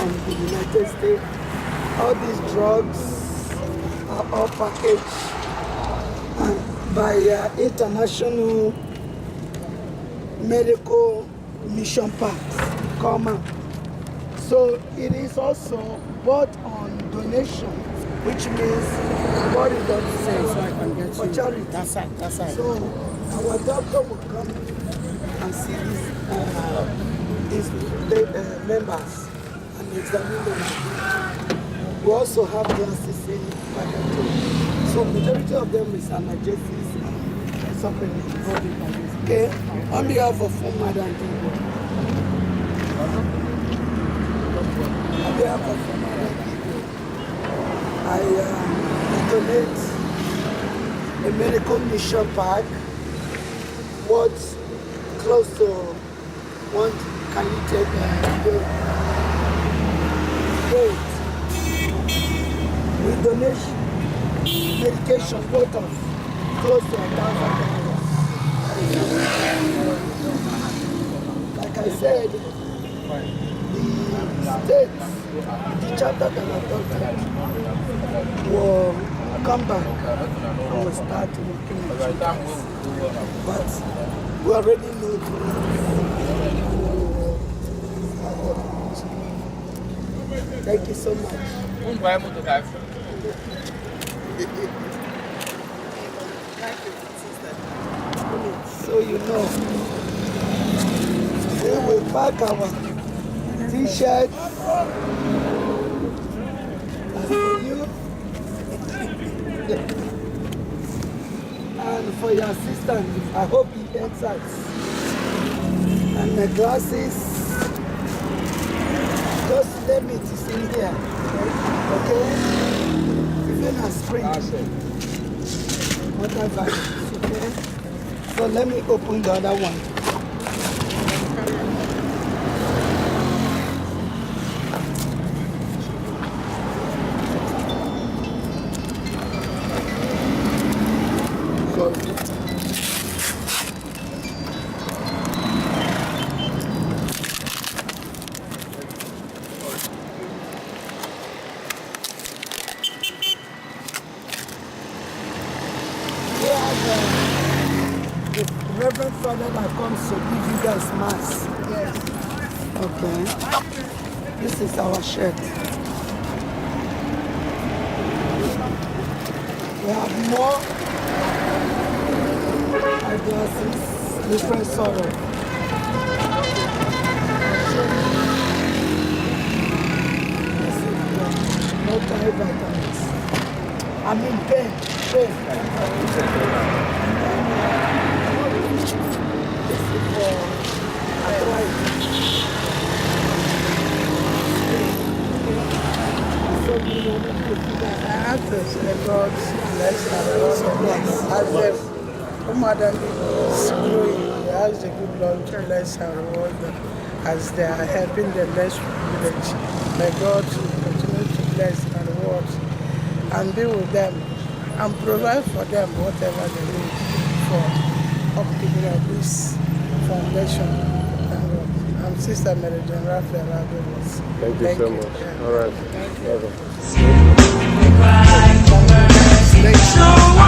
from the United States. All these drugs are all packaged by international medical mission packs come out. So it is also bought on donation, which means what it does for charity. That's right. So our doctor will come and see these members and examine them. We also have glasses in package. So majority of them is analgesics and supplements. Okay, on behalf of Madam Tigo, on behalf of Madam Tigo, I donate a medical mission pack worth close to one. Can you take great? We donate medication worth of close to $1,000. Like I said, the state, the chapter that I adopted, will come back and will start working with you guys. But we already know Thank you so much. So you know, we will pack our t-shirts for you and for your assistant. I hope he exercises. And the glasses, just let me to see here, okay? Even a spring, whatever, okay? So let me open the other one. The Reverend Father that comes to give you guys mass. Yes. Okay. This is our shirt. We have more eyeglasses, different sort of. Multivitamins. I mean pen. This is for arthritis. I have to say God bless her as the Madam is growing. I ask the good Lord to bless her reward as they are helping the less privileged. May God continue to bless her reward and be with them and provide for them whatever they need for upkeeping of this foundation. I'm Sister Mary Jane Raphael Abelos. Thank you so much. Yeah. All right. Thank you.